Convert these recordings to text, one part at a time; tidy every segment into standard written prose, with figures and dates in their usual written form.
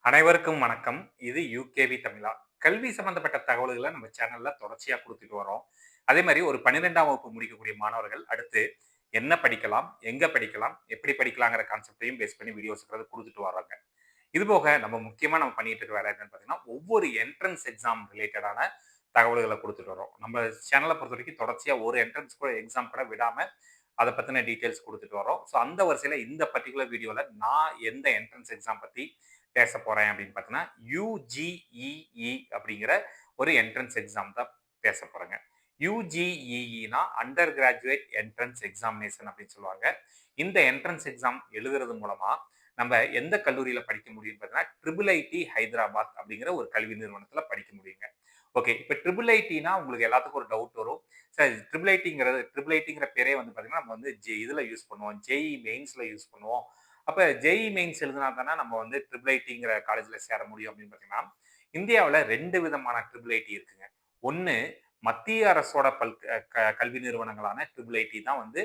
அனைவருக்கும் வணக்கம். இது யுகேவி தமிழா. கல்வி சம்பந்தப்பட்ட தகவல்கள நம்ம சேனல்ல தொடர்ச்சியா குடுத்துட்டு வரோம். அதே மாரி ஒரு 12ஆம் வகுப்பு முடிக்கக்கூடிய மாணவர்கள் அடுத்து என்ன படிக்கலாம்? எங்க படிக்கலாம்? எப்படி படிக்கலாங்கிற கான்செப்ட்டையும் பேஸ் பண்ணி வீடியோஸ்ங்கிறது குடுத்துட்டு வர்றோங்க. இதுபோக நம்ம முக்கியமா பண்ணிட்டு இருக்க வேலை என்னன்னு பார்த்தீங்கன்னா, ஒவ்வொரு என்ட்ரன்ஸ் எக்ஸாம் ரிலேட்டடான தகவல்கள குடுத்துட்டு வர்றோம். நம்ம சேனல பொறுத்தவரைக்கும் தொடர்ச்சியா ஒரு என்ட்ரன்ஸ் கூட எக்ஸாம் கூட விடாம அத பத்தின டீட்டெயில்ஸ் குடுத்துட்டு வர்றோம். ஸோ அந்த வரிசையில இந்த பர்ட்டிகுலர் வீடியோல நான் எந்த என்ட்ரன்ஸ் எக்ஸாம் பத்தி பேச போறேன் அப்படின்னு பார்த்தீங்கன்னா, யுஜிஇஇ அப்படிங்கிற ஒரு என்ட்ரன்ஸ் எக்ஸாம் தான் பேச போறேங்க. யுஜிஇஇனா அண்டர் கிராஜுவேட் என்ட்ரன்ஸ் எக்ஸாமினேஷன் அப்படின்னு சொல்லுவாங்க. இந்த என்ட்ரன்ஸ் எக்ஸாம் எழுதுறது மூலமா நம்ம எந்த கல்லூரியில படிக்க முடியும்னு பார்த்தீங்கன்னா, ட்ரிபிள் ஐடி ஹைதராபாத் அப்படிங்கிற ஒரு கல்வி நிறுவனத்தில படிக்க முடியுங்க. ஓகே. இப்ப ட்ரிபிள் ஐடினா உங்களுக்கு எல்லாத்துக்கும் ஒரு டவுட் வரும். சார் ட்ரிபிள் ஐடிங்கிற பேரே வந்து பார்த்தீங்கன்னா, நம்ம வந்து இதுல யூஸ் பண்ணுவோம். ஜேஇ மெயின்ஸ்ல யூஸ் பண்ணுவோம். அப்ப ஜேஇ மெயின்ஸ் எழுதினா தானே நம்ம வந்து ட்ரிபிள் ஐடிங்கிற காலேஜ்ல சேர முடியும் அப்படின்னு பார்த்தீங்கன்னா, இந்தியாவுல 2 விதமான ட்ரிபிள் ஐடி இருக்குங்க. ஒண்ணு மத்திய அரசோட கல்வி நிறுவனங்களான ட்ரிபிள் ஐடி தான் வந்து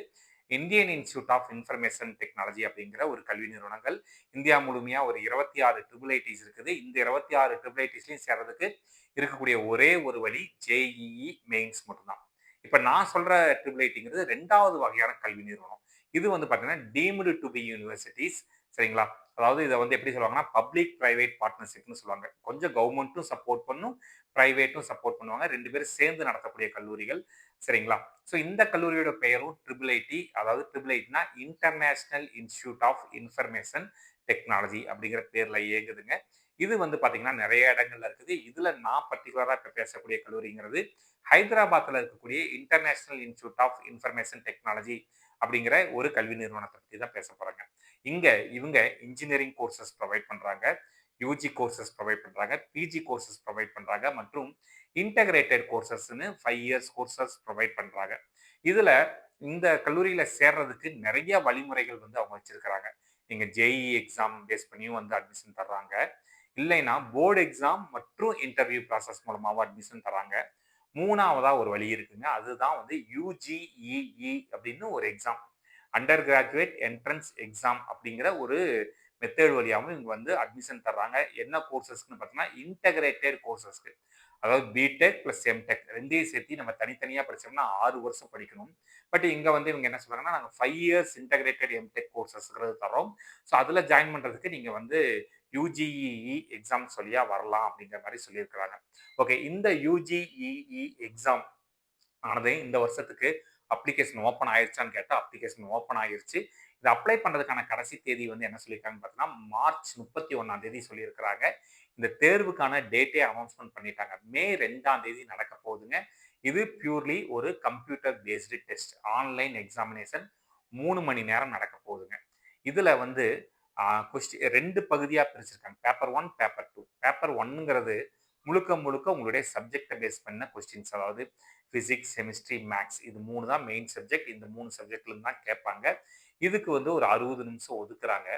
Indian Institute of information technology அப்படிங்கிற ஒரு கல்வி நிறுவனங்கள். இந்தியா முழுமையா ஒரு 26 ட்ரிபிள் ஐடிஸ் இருக்குது. இந்த 26 ட்ரிபிள் ஐடிஸ்லயும் சேர்றதுக்கு இருக்கக்கூடிய ஒரே ஒரு வழி ஜேஇஇ மெயின்ஸ் மட்டும்தான். இப்ப நான் சொல்ற ட்ரிபிள் ஐடிங்கிறது 2வது வகையான கல்வி நிறுவனம். இது வந்து பார்த்தீங்கன்னா, டீம்டு டூ பி யூனிவர்சிட்டீஸ் சரிங்களா? அதாவது இத வந்து எப்படி சொல்லுவாங்கன்னா, பப்ளிக் பிரைவேட் பார்ட்னர்ஷிப்னு சொல்லுவாங்க. கொஞ்சம் கவர்ன்மென்ட்டும் சப்போர்ட் பண்ணும், பிரைவேட்டும் சப்போர்ட் பண்ணுவாங்க. 2 பேரும் சேர்ந்து நடத்தக்கூடிய கல்லூரிகள். சரிங்களா? ஸோ இந்த கல்லூரியோட பெயரும் ட்ரிபிள் ஐடி. அதாவது ட்ரிபிள் ஐடினா international institute of information technology அப்படிங்கிற பேர்ல இயங்குதுங்க. இது வந்து பார்த்தீங்கன்னா, நெறைய இடங்கள்ல இருக்குது. இதுல நான் பர்ட்டிகுலரா இப்ப பேசக்கூடிய கல்லூரிங்கிறது, ஹைதராபாத்ல இருக்கக்கூடிய International institute of information technology அப்படிங்கிற ஒரு கல்வி நிறுவனத்த பத்தி தான் பேச போறேங்க. இங்க இவங்க இன்ஜினியரிங் கோர்சஸ் ப்ரொவைட் பண்றாங்க. யுஜி கோர்சஸ் ப்ரொவைட் பண்றாங்க. பிஜி கோர்சஸ் ப்ரொவைட் பண்றாங்க. மற்றும் இன்டகிரேட்டட் கோர்சஸ்ன்னு 5 இயர்ஸ் கோர்சஸ் ப்ரொவைட் பண்றாங்க. இதுல இந்த கல்லூரியில சேர்றதுக்கு நெறைய வழிமுறைகள் வந்து அவங்க வச்சிருக்கிறாங்க. நீங்க ஜேஇஇ எக்ஸாம் பேஸ் பண்ணியும் வந்து அட்மிஷன் தர்றாங்க. இல்லைன்னா போர்டு எக்ஸாம் மற்றும் இன்டர்வியூ ப்ராசஸ் மூலமாவும் அட்மிஷன் தராங்க. 3வதா ஒரு வழி இருக்குங்க. அதுதான் வந்து யுஜிஇஇ அப்படின்னு ஒரு exam. Under graduate entrance exam அப்படிங்கிற ஒரு மெத்தட் வழியாவும் இவங்க வந்து அட்மிஷன் தர்றாங்க. என்ன கோர்சஸ்க்குன்னு பார்த்தீங்கன்னா, இன்டகிரேட்டட் கோர்சஸ்க்கு. அதாவது பிடெக் பிளஸ் எம்டெக் 2யும் சேர்த்து நம்ம தனித்தனியா படிச்சோம்னா 6 வருஷம் படிக்கணும். பட் இங்க வந்து இவங்க என்ன சொல்றாங்கன்னா, நாங்க 5 இயர்ஸ் இன்டகிரேட்டட் எம்டெக் கோர்சஸ்ங்கிறது தர்றோம். ஸோ அதுல ஜாயின் பண்றதுக்கு நீங்க வந்து யுஜிஇஇ எக்ஸாம்ஸ் வழியா வரலாம் அப்படிங்கிற மாரி சொல்லியிருக்கிறாங்க. ஓகே. இந்த யுஜிஇஇ எக்ஸாம் ஆனது இந்த வருஷத்துக்கு அப்ளிகேஷன் ஓப்பன் ஆயிருச்சான்னு கேட்டா, அப்ளிகேஷன் ஓப்பன் ஆயிருச்சு. இத அப்ளை பண்றதுக்கான கடைசி தேதி வந்து என்ன சொல்லியிருக்காங்கன்னு பார்த்தீங்கன்னா, மார்ச் 31ஆம் தேதி சொல்லியிருக்கிறாங்க. இந்த தேர்வுக்கான டேட்டே அனௌன்ஸ்மென்ட் பண்ணிட்டாங்க. மே 2ஆம் தேதி நடக்க போகுதுங்க. இது பியூர்லி ஒரு computer based test. Online examination 3 மணி நேரம் நடக்க போகுதுங்க. இதுல வந்து ஆ 2 பகுதியா பிரிச்சிருக்காங்க. Paper 1, paper 2. பேப்பர் 1ங்கிறது முழுக்க முழுக்க உங்களுடைய சப்ஜெக்ட்ட பேஸ் பண்ண கொஸ்டின்ஸ். அதாவது பிசிக்ஸ், கெமிஸ்ட்ரி, மேத்ஸ் இது 3 தான் மெயின் சப்ஜெக்ட். இந்த 3 சப்ஜெக்ட்ல இருந்து தான் கேட்பாங்க. இதுக்கு வந்து ஒரு 60 நிமிஷம் ஒதுக்குறாங்க.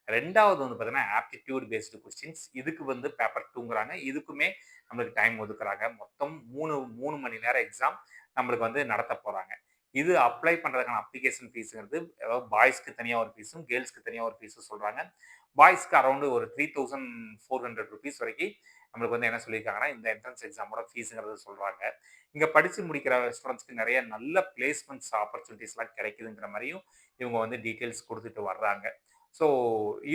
2வது வந்து பார்த்தீங்கன்னா, ஆப்டிட்யூட் பேஸ்டு கொஸ்டின்ஸ். இதுக்கு வந்து பேப்பர் 2ங்கிறாங்க. இதுக்குமே நம்மளுக்கு டைம் ஒதுக்குறாங்க. மொத்தம் 3 மணி நேரம் எக்ஸாம் நம்மளுக்கு வந்து நடத்த போறாங்க. இது அப்ளை பண்றதுக்கான அப்ளிகேஷன் ஃபீஸ்ங்கிறது அதாவது பாய்ஸ்க்கு தனியா ஒரு ஃபீஸும், கேர்ல்ஸ்க்கு தனியா ஒரு ஃபீஸும் சொல்றாங்க. பாய்ஸ்க்கு அரவுண்ட் ஒரு ₹3400 வரைக்கும் நம்மளுக்கு வந்து என்ன சொல்லியிருக்காங்கன்னா, இந்த என்ட்ரன்ஸ் எக்ஸாமோட ஃபீஸ்ங்கிறத சொல்றாங்க. இங்க படிச்சு முடிக்கிற ஸ்டூடண்ட்ஸ்க்கு நெறைய நல்ல பிளேஸ்மெண்ட்ஸ் ஆப்பர்ச்சுனிட்டீஸ்லாம் கிடைக்குதுங்கிற மாரியும் இவங்க வந்து டீட்டெயில்ஸ் குடுத்துட்டு வர்றாங்க. ஸோ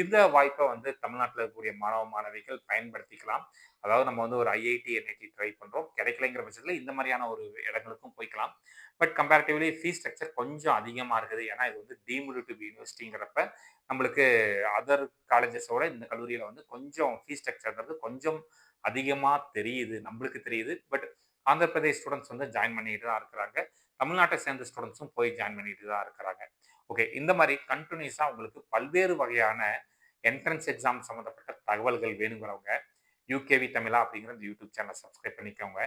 இந்த வாய்ப்ப வந்து தமிழ்நாட்டுல இருக்கக்கூடிய மாணவ, மாணவிகள் பயன்படுத்திக்கலாம். அதாவது நம்ம வந்து ஒரு ஐஐடி, என்ஐடி ட்ரை பண்றோம். கிடைக்கலைங்கிற பட்சத்தில இந்த மாரியான ஒரு இடங்களுக்கும் போய்க்கலாம். பட் கம்பேரிட்டிவ்லி ஃபீஸ் ஸ்ட்ரக்சர் கொஞ்சம் அதிகமா இருக்குது. ஏன்னா இது வந்து டீம்டு டூ பி யூனிவர்சிட்டிங்கிறப்ப நம்மளுக்கு அதர் காலேஜஸோட இந்த கல்லூரியில வந்து கொஞ்சம் ஃபீஸ் ஸ்ட்ரக்சர்ங்கிறது கொஞ்சம் அதிகமா தெரியுது. நம்மளுக்கு தெரியுது. பட் ஆந்திர பிரதேஷ் ஸ்டூடண்ட்ஸ் வந்து ஜாயின் பண்ணிட்டு தான் இருக்கிறாங்க. தமிழ்நாட்டை சேர்ந்த ஸ்டூடண்ட்ஸும் போய் ஜாயின் பண்ணிட்டு தான் இருக்கிறாங்க. ஓகே. இந்த மாரி கன்டினியூஸா உங்களுக்கு பல்வேறு வகையான என்ட்ரன்ஸ் எக்ஸாம் சம்மந்தப்பட்ட தகவல்கள் வேணுங்கிறவங்க, யுகேவி தமிழா அப்படிங்கிற இந்த யூடியூப் சேனல சப்ஸ்கிரைப் பண்ணிக்கோங்க.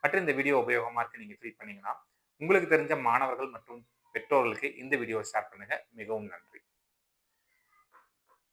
மற்றும் இந்த வீடியோ உபயோகமா இருக்கு நீங்க ஃபீல் பண்ணீங்கன்னா, உங்களுக்கு தெரிஞ்ச மாணவர்கள் மற்றும் பெற்றோர்களுக்கு இந்த வீடியோவ ஷேர் பண்ணுங்க. மிகவும் நன்றி.